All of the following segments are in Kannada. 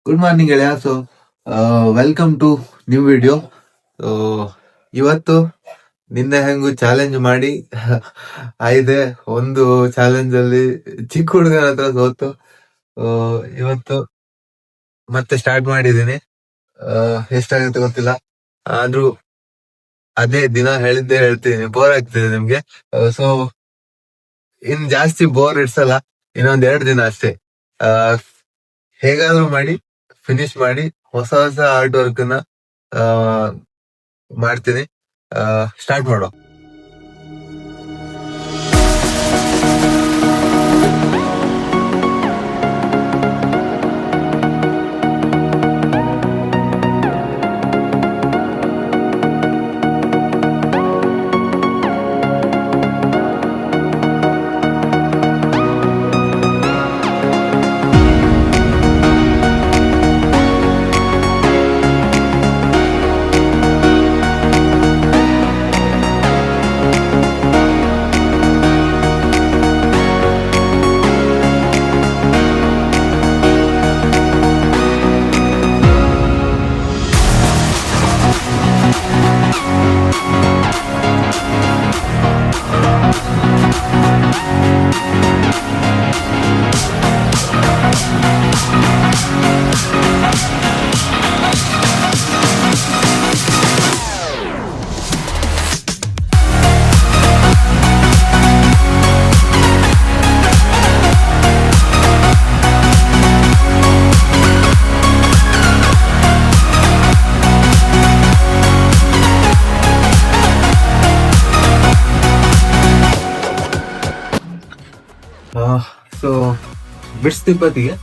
ಗುಡ್ ಮಾರ್ನಿಂಗ್ ಗೆಳೆಯ. Welcome to new video. ಇವತ್ತು ನಿನ್ನೆ ಹೆಂಗು ಚಾಲೆಂಜ್ ಮಾಡಿ ಆಯ್ದೆ. ಒಂದು ಚಾಲೆಂಜ್ ಅಲ್ಲಿ ಚಿಕ್ಕ ಹುಡುಗನ ಹತ್ರ ಸೋತು ಇವತ್ತು ಮತ್ತೆ ಸ್ಟಾರ್ಟ್ ಮಾಡಿದೀನಿ. ಎಷ್ಟಾಗುತ್ತೆ ಗೊತ್ತಿಲ್ಲ, ಆದ್ರೂ ಅದೇ ದಿನ ಹೇಳಿದ್ದೆ ಹೇಳ್ತೀನಿ. ಬೋರ್ ಆಗ್ತಿದೆ ನಿಮ್ಗೆ, ಸೊ ಇನ್ ಜಾಸ್ತಿ ಬೋರ್ ಇಡ್ಸಲ್ಲ. ಇನ್ನೊಂದ್ 2 ದಿನ ಅಷ್ಟೇ. ಹೇಗಾದ್ರೂ ಮಾಡಿ ಫಿನಿಶ್ ಮಾಡಿ ಹೊಸ ಹೊಸ ಆರ್ಟ್ ವರ್ಕ್ ನ ಮಾಡ್ತೀನಿ. ಸ್ಟಾರ್ಟ್ ಮಾಡೋ. ಸೊ ಬಿಡ್ಸ್ ತಿಪ್ಪತ್ತಿಗೆ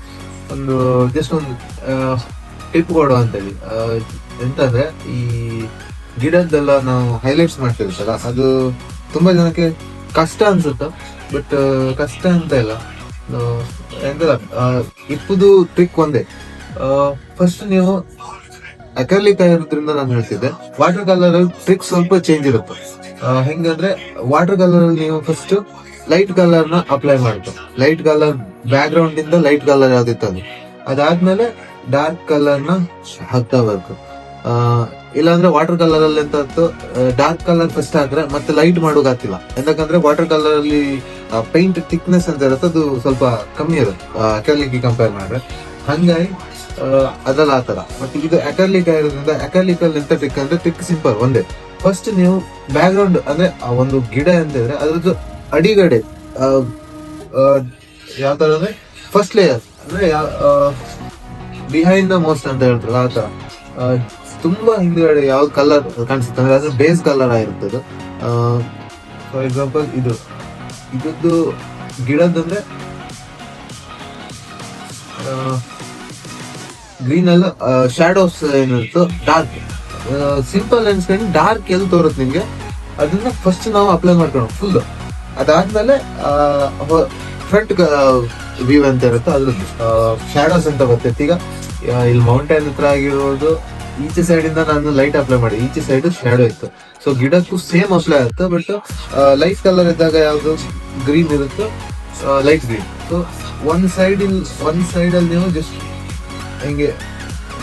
ಒಂದು ಜಸ್ಟ್ ಒಂದು ಟಿಪ್ ಕೊಡುವ ಅಂತೇಳಿ. ಎಂತಂದ್ರೆ, ಈ ಗಿಡದ್ದೆಲ್ಲ ನಾವು ಹೈಲೈಟ್ಸ್ ಮಾಡ್ತಿರ್ತಲ್ಲ, ಅದು ತುಂಬಾ ಜನಕ್ಕೆ ಕಷ್ಟ ಅನ್ಸುತ್ತ. ಬಟ್ ಕಷ್ಟ ಅಂತ ಇಲ್ಲ, ಎಂತ ಇಪ್ಪುದು ಟ್ರಿಕ್ ಒಂದೇ. ಫಸ್ಟ್ ನೀವು ಅಕ್ರಲಿಕ್ ಆಗಿರೋದ್ರಿಂದ ನಾನು ಹೇಳ್ತಿದ್ದೆ, ವಾಟರ್ ಕಲರ್ ಟ್ರಿಕ್ ಸ್ವಲ್ಪ ಚೇಂಜ್ ಇರುತ್ತೆ. ಹೆಂಗಂದ್ರೆ, ವಾಟರ್ ಕಲರ್ ಅಲ್ಲಿ ನೀವು ಫಸ್ಟ್ ಲೈಟ್ ಕಲರ್ ನ ಅಪ್ಲೈ ಮಾಡ್ತು. ಲೈಟ್ ಕಲರ್ ಬ್ಯಾಕ್ ಗ್ರೌಂಡ್ ಇಂದ ಲೈಟ್ ಕಲರ್ ಯಾವ್ದಿತ್ತು ಅದಾದ್ಮೇಲೆ ಡಾರ್ಕ್ ಕಲರ್ ನ ಹಾಕ್ತಾ ಬರ್ಬೇಕು. ಇಲ್ಲಾಂದ್ರೆ ವಾಟರ್ ಕಲರ್ ಅಲ್ಲಿ ಎಂತ ಡಾರ್ಕ್ ಕಲರ್ ಫಸ್ಟ್ ಹಾಕ್ರೆ ಮತ್ತೆ ಲೈಟ್ ಮಾಡೋಕಾಗ್ತಿಲ್ಲ. ಯಾಕಂದ್ರೆ ವಾಟರ್ ಕಲರ್ ಅಲ್ಲಿ ಪೇಂಟ್ ಥಿಕ್ನೆಸ್ ಅಂತ ಇರುತ್ತೆ, ಅದು ಸ್ವಲ್ಪ ಕಮ್ಮಿ ಇರುತ್ತೆ ಅಕ್ರಲಿಕ್ ಕಂಪೇರ್ ಮಾಡಿದ್ರೆ. ಹಂಗಾಗಿ ಅದಲ್ಲ ಆತರ. ಮತ್ತೆ ಇದು ಅಕ್ರಲಿಕ್ ಆಗಿರೋದ್ರಿಂದ ಅಕ್ರಲಿಕ್ ಅಲ್ಲಿ ಎಂತ ಟ್ರಿಕ್ ಅಂದ್ರೆ, ಟ್ರಿಕ್ ಸಿಂಪಲ್ ಒಂದೇ. ಫಸ್ಟ್ ನೀವು ಬ್ಯಾಕ್ ಗ್ರೌಂಡ್ ಅಂದ್ರೆ ಆ ಒಂದು ಗಿಡ ಅಂತಿದ್ರೆ ಅದ್ರದ್ದು ಅಡಿಗಡೆ ಯಾವ ತರ ಅಂದ್ರೆ, ಫಸ್ಟ್ ಲೇಯರ್ ಅಂದ್ರೆ ಬಿಹೈಂಡ್ ದ ಮೋಸ್ಟ್ ಅಂತ ಹೇಳ್ತಾರಲ್ಲ ಆ ತರ. ತುಂಬಾ ಹಿಂದ್ಗಡೆ ಯಾವ ಕಲರ್ ಕಾಣಿಸುತ್ತೆ ಅಂದ್ರೆ ಅದ್ರ ಬೇಸ್ ಕಲರ್ ಆಗಿರ್ತದೆ. ಫಾರ್ ಎಕ್ಸಾಂಪಲ್ ಇದದ್ದು ಗಿಡದಂದ್ರೆ ಗ್ರೀನ್ ಅಲ್ಲ, ಶಾಡೋಸ್ ಏನಿರುತ್ತೋ ಡಾರ್ಕ್. ಸಿಂಪಲ್ ಅನ್ಸ್ಕೊಂಡು ಡಾರ್ಕ್ ಎಲ್ಲಿ ತೋರುತ್ತೆ ನಿಮ್ಗೆ, ಅದನ್ನ ಫಸ್ಟ್ ನಾವು ಅಪ್ಲೈ ಮಾಡ್ಕೊಂಡು ಫುಲ್. ಅದಾದ್ಮೇಲೆ ಫ್ರಂಟ್ ವ್ಯೂ ಅಂತ ಇರುತ್ತೆ, ಅದ್ರ ಶಾಡೋಸ್ ಅಂತ ಬರ್ತೈತಿ. ಈಗ ಇಲ್ಲಿ ಮೌಂಟೇನ್ ಹತ್ರ ಆಗಿರೋದು ಈಚೆ ಸೈಡ್ ಇಂದ ನಾನು ಲೈಟ್ ಅಪ್ಲೈ ಮಾಡಿ, ಈಚೆ ಸೈಡ್ ಶಾಡೋ ಇತ್ತು. ಸೊ ಗಿಡಕ್ಕೂ ಸೇಮ್ ಅಪ್ಲೈ ಆಗುತ್ತೆ. ಬಟ್ ಲೈಟ್ ಕಲರ್ ಇದ್ದಾಗ ಯಾವ್ದು ಗ್ರೀನ್ ಇರುತ್ತೋ ಲೈಟ್ ಗ್ರೀನ್. ಸೊ ಒಂದ್ ಸೈಡ್ ಅಲ್ಲಿ ನೀವು ಜಸ್ಟ್ ಹಿಂಗೆ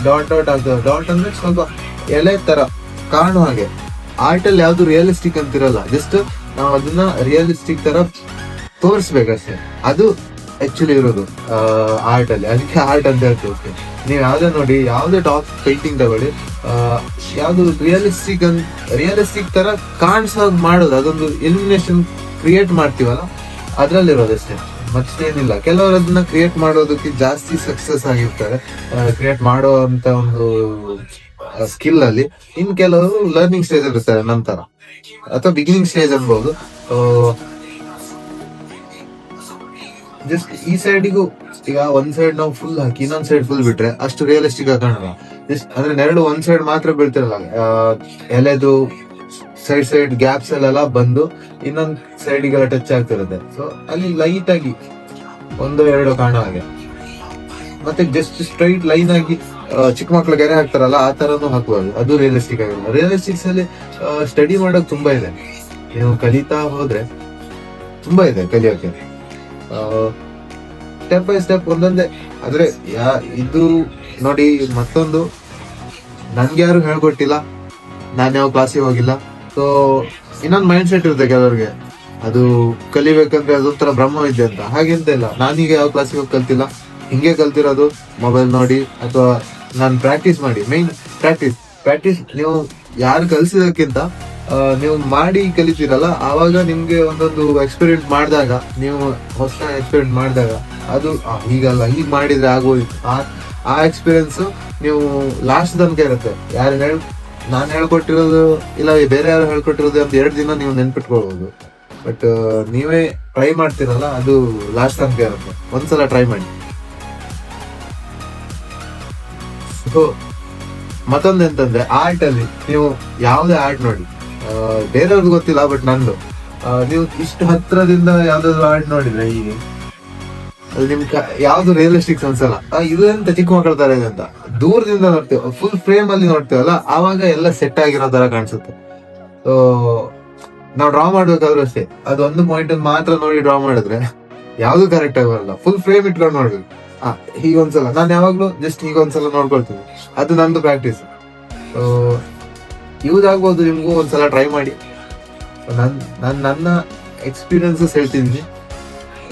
ಡಾಟ್ ಆಗ್ತದೆ. ಡಾಟ್ ಅಂದ್ರೆ ಸ್ವಲ್ಪ ಎಲೆ ತರ ಕಾಣುವ ಹಾಗೆ. ಆರ್ಟ್ ಅಲ್ಲಿ ಯಾವ್ದು ರಿಯಲಿಸ್ಟಿಕ್ ಅಂತಿರಲ್ಲ, ಜಸ್ಟ್ ನಾವು ಅದನ್ನ ರಿಯಲಿಸ್ಟಿಕ್ ತರ ತೋರಿಸ್ಬೇಕಷ್ಟೇ. ಅದು ಆಕ್ಚುಲಿ ಇರೋದು ಆರ್ಟ್ ಅಲ್ಲಿ. ಅದಕ್ಕೆ ಆರ್ಟ್ ಅಂತ ಹೇಳ್ತೀವಿ. ನೀವು ಯಾವ್ದೇ ನೋಡಿ, ಯಾವ್ದೇ ಟಾಪ್ ಪೇಂಟಿಂಗ್ ತಗೊಳ್ಳಿ, ಯಾವ್ದು ರಿಯಲಿಸ್ಟಿಕ್ ತರ ಕಾಣಿಸೋದ್ ಮಾಡೋದು, ಅದೊಂದು ಇಲ್ಯುಮಿನೇಷನ್ ಕ್ರಿಯೇಟ್ ಮಾಡ್ತೀವಲ್ಲ, ಅದ್ರಲ್ಲಿರೋದಷ್ಟೇ, ಮತ್ತೇನಿಲ್ಲ. ಕೆಲವರು ಅದನ್ನ ಕ್ರಿಯೇಟ್ ಮಾಡೋದಕ್ಕೆ ಜಾಸ್ತಿ ಸಕ್ಸಸ್ ಆಗಿರ್ತಾರೆ, ಕ್ರಿಯೇಟ್ ಮಾಡೋ ಅಂತ ಒಂದು ಸ್ಕಿಲ್ ಅಲ್ಲಿ. ಇನ್ ಕೆಲವರು ಲರ್ನಿಂಗ್ ಸ್ಟೇಜ್ ಇರ್ತಾರೆ ನಂತರ, ಅಥವಾ ಬಿಗಿನಿಂಗ್ ಸ್ಟೇಜ್ ಅನ್ಬಹುದು. ಜಸ್ಟ್ ಈ ಸೈಡಿಗೂ ಈಗ ಒಂದ್ ಸೈಡ್ ನಾವು ಫುಲ್ ಹಾಕಿ ಇನ್ನೊಂದ್ ಸೈಡ್ ಫುಲ್ ಬಿಟ್ರೆ ಅಷ್ಟು ರಿಯಲಿಸ್ಟಿಕ್ ಆಗಿ ಕಾಣಲ್ಲ. ಜಸ್ಟ್ ಅಂದ್ರೆ ನೆರಳು ಒಂದ್ ಸೈಡ್ ಮಾತ್ರ ಬೀಳ್ತಿರಲ್ಲ, ಎಲೆದು ಸೈಡ್ ಗ್ಯಾಪ್ಸ್ ಅಲ್ಲೆಲ್ಲ ಬಂದು ಇನ್ನೊಂದ್ ಸೈಡಿಗೆಲ್ಲ ಟಚ್ ಆಗ್ತಿರುತ್ತೆ. ಸೊ ಅಲ್ಲಿ ಲೈಟ್ ಆಗಿ 1-2 ಕಾಣೋ ಹಾಗೆ. ಮತ್ತೆ ಜಸ್ಟ್ ಸ್ಟ್ರೈಟ್ ಲೈನ್ ಆಗಿ ಚಿಕ್ಕ ಮಕ್ಳು ಗೆರೆ ಹಾಕ್ತಾರಲ್ಲ, ಆ ತರನು ಹಾಕುವಾಗ ಅದು ರಿಯಲಿಸ್ಟಿಕ್ ಆಗಿಲ್ಲ. ರಿಯಲಿಸ್ಟಿಕ್ಸ್ ಅಲ್ಲಿ ಸ್ಟಡಿ ಮಾಡೋಕ್ ತುಂಬಾ ಇದೆ. ನೀವು ಕಲಿತಾ ಹೋದ್ರೆ ತುಂಬಾ ಇದೆ ಕಲಿಯೋಕೆ. ಸ್ಟೆಪ್ ಬೈ ಸ್ಟೆಪ್ ಒಂದೊಂದೇ. ಆದ್ರೆ ಇದು ನೋಡಿ ಮತ್ತೊಂದು, ನನ್ಗೆ ಯಾರು ಹೇಳ್ಕೊಟ್ಟಿಲ್ಲ, ನಾನು ಯಾವ ಕ್ಲಾಸಿಗೆ ಹೋಗಿಲ್ಲ. ಸೊ ಇನ್ನೊಂದು ಮೈಂಡ್ ಸೆಟ್ ಇರುತ್ತೆ ಕೆಲವ್ರಿಗೆ, ಅದು ಕಲಿಬೇಕಂದ್ರೆ ಅದೊಂಥರ ಬ್ರಹ್ಮ ವಿದ್ಯೆ ಅಂತ. ಹಾಗೆಂತ ಇಲ್ಲ, ನಾನೀಗ ಯಾವ ಕ್ಲಾಸಿಗೆ ಹೋಗಿ ಕಲ್ತಿಲ್ಲ, ಹಿಂಗೆ ಕಲ್ತಿರೋದು. ಮೊಬೈಲ್ ನೋಡಿ ಅಥವಾ ನಾನು ಪ್ರಾಕ್ಟೀಸ್ ಮಾಡಿ, ಮೈನ್ ಪ್ರಾಕ್ಟೀಸ್ ನೀವು ಯಾರು ಕಲಿಸಿದಕ್ಕಿಂತ ನೀವು ಮಾಡಿ ಕಲಿತೀರಲ್ಲ, ಆವಾಗ ನಿಮ್ಗೆ ಒಂದೊಂದು ಎಕ್ಸ್ಪೆರಿಮೆಂಟ್ ಮಾಡಿದಾಗ, ನೀವು ಹೊಸ ಎಕ್ಸ್ಪೆರಿಮೆಂಟ್ ಮಾಡಿದಾಗ ಅದು ಹೀಗಲ್ಲ, ಹೀಗೆ ಮಾಡಿದ್ರೆ ಆಗೋದು. ಆ ಎಕ್ಸ್ಪೀರಿಯನ್ಸ್ ನೀವು ಲಾಸ್ಟ್ ತನಕ ಇರುತ್ತೆ. ನಾನು ಹೇಳ್ಕೊಟ್ಟಿರೋದು ಇಲ್ಲ ಬೇರೆ ಯಾರು ಹೇಳ್ಕೊಟ್ಟಿರೋದು ಅಂತ 2 ದಿನ ನೀವು ನೆನ್ಪಿಟ್ಕೊಳ್ಬಹುದು. ಬಟ್ ನೀವೇ ಟ್ರೈ ಮಾಡ್ತೀರಲ್ಲ, ಅದು ಲಾಸ್ಟ್ ತನಕ ಇರುತ್ತೆ. ಒಂದ್ಸಲ ಟ್ರೈ ಮಾಡಿ. ಸೊ ಮತ್ತೊಂದು ಎಂತಂದ್ರೆ, ಆರ್ಟ್ ಅಲ್ಲಿ ನೀವು ಯಾವುದೇ ಆರ್ಟ್ ನೋಡಿ, ಬೇರೆಯವ್ರಿಗೆ ಗೊತ್ತಿಲ್ಲ, ಬಟ್ ನಂದು ನೀವು ಇಷ್ಟು ಹತ್ರದಿಂದ ಯಾವ್ದಾದ್ರು ಆರ್ಟ್ ನೋಡಿದ್ರೆ ಹೀಗೆ, ಅದು ಯಾವ್ದು ರಿಯಲಿಸ್ಟಿಕ್ಸ್ ಅನ್ಸಲ್ಲ. ಇದು ಎಂತ ಚಿಕ್ಕ ಮಕ್ಕಳ ತರ ಇದೆ ಅಂತ ದೂರದಿಂದ ನೋಡ್ತೇವೆ, ಫುಲ್ ಫ್ರೇಮ್ ಅಲ್ಲಿ ನೋಡ್ತೇವಲ್ಲ, ಆವಾಗ ಎಲ್ಲ ಸೆಟ್ ಆಗಿರೋ ತರ ಕಾಣಿಸುತ್ತೆ. ಸೊ ನಾವು ಡ್ರಾ ಮಾಡ್ಬೇಕಾದ್ರೂ ಅಷ್ಟೇ, ಅದು ಒಂದು ಪಾಯಿಂಟ್ ಮಾತ್ರ ನೋಡಿ ಡ್ರಾ ಮಾಡಿದ್ರೆ ಯಾವ್ದು ಕರೆಕ್ಟ್ ಆಗಿ ಬರಲ್ಲ. ಫುಲ್ ಫ್ರೇಮ್ ಇಟ್ಕೊಂಡು ನೋಡ್ಬೇಕು. ಹೀಗೊಂದ್ಸಲ ನಾನು ಯಾವಾಗ್ಲೂ ಜಸ್ಟ್ ಹೀಗೊಂದ್ಸಲ ನೋಡ್ಕೊಳ್ತೀನಿ, ಅದು ನಂದು ಪ್ರಾಕ್ಟೀಸ್. ಯೂಸ್ ಆಗ್ಬೋದು ನಿಮ್ಗೂ, ಒಂದ್ಸಲ ಟ್ರೈ ಮಾಡಿ. ನನ್ನ ಎಕ್ಸ್ಪೀರಿಯನ್ಸಸ್ ಹೇಳ್ತಿದ್ದೀನಿ.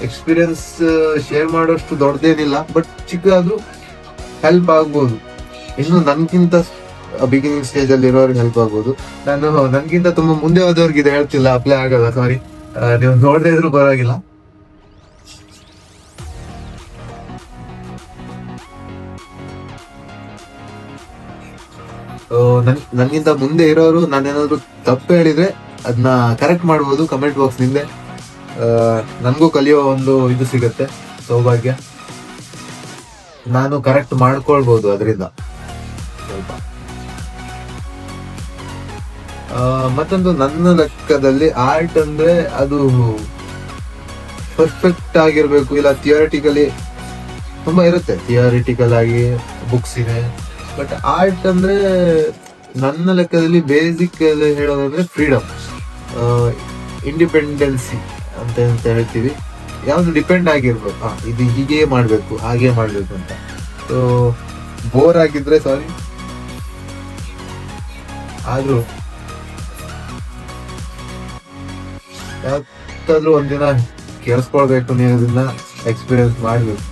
ಎಕ್ಸ್ಪೀರಿಯನ್ಸ್ ಶೇರ್ ಮಾಡೋಷ್ಟು ದೊಡ್ಡದೇನಿಲ್ಲ, ಬಟ್ ಚಿಕ್ಕದಾದ್ರೂ ಹೆಲ್ಪ್ ಆಗ್ಬೋದು. ಇನ್ನು ನನ್ಗಿಂತ ಬಿಗಿನಿಂಗ್ ಸ್ಟೇಜ್ ಅಲ್ಲಿ ಇರೋರಿಗೆ ಹೆಲ್ಪ್ ಆಗ್ಬೋದು. ನಾನು ನನ್ಗಿಂತ ತುಂಬಾ ಮುಂದೆ ಹೋದವ್ರಿಗೆ ಇದು ಹೇಳ್ತಿಲ್ಲ, ಅಪ್ಲೈ ಆಗಲ್ಲ, ಸಾರಿ. ನೀವು ನೋಡದೇ ಇದ್ರು ಪರವಾಗಿಲ್ಲ. ನನ್ಗಿಂತ ಮುಂದೆ ಇರೋರು ನಾನೇನಾದ್ರು ತಪ್ಪು ಹೇಳಿದ್ರೆ ಅದನ್ನ ಕರೆಕ್ಟ್ ಮಾಡ್ಬೋದು ಕಮೆಂಟ್ ಬಾಕ್ಸ್ ನಿಂದೆ. ನನ್ಗೂ ಕಲಿಯೋ ಒಂದು ಇದು ಸಿಗತ್ತೆ, ಸೌಭಾಗ್ಯ. ನಾನು ಕರೆಕ್ಟ್ ಮಾಡ್ಕೊಳ್ಬಹುದು ಅದರಿಂದ ಸ್ವಲ್ಪ. ಮತ್ತೊಂದು, ನನ್ನ ಲೆಕ್ಕದಲ್ಲಿ ಆರ್ಟ್ ಅಂದ್ರೆ ಅದು ಪರ್ಫೆಕ್ಟ್ ಆಗಿರ್ಬೇಕು, ಇಲ್ಲ ಥಿಯರಿಟಿಕಲಿ ತುಂಬಾ ಇರುತ್ತೆ. ಥಿಯರಿಟಿಕಲ್ ಆಗಿ ಬುಕ್ಸ್ ಇದೆ, ಬಟ್ ಆರ್ಟ್ ಅಂದ್ರೆ ನನ್ನ ಲೆಕ್ಕದಲ್ಲಿ ಬೇಸಿಕ್ ಹೇಳೋದಂದ್ರೆ ಫ್ರೀಡಮ್, ಇಂಡಿಪೆಂಡೆನ್ಸಿ ಅಂತ ಹೇಳ್ತೀವಿ. ಯಾವ್ದು ಡಿಪೆಂಡ್ ಆಗಿರ್ಬೇಕು, ಇದು ಹೀಗೆ ಮಾಡ್ಬೇಕು ಹಾಗೆ ಮಾಡ್ಬೇಕು ಅಂತ. ಸೊ ಬೋರ್ ಆಗಿದ್ರೆ ಸಾರಿ, ಆದ್ರೂ ಯಾವತ್ತಾದ್ರೂ ಒಂದಿನ ಕೇಳಿಸ್ಕೊಳ್ಬೇಕು, ನೀವು ಅದನ್ನ ಎಕ್ಸ್ಪೀರಿಯನ್ಸ್ ಮಾಡ್ಬೇಕು.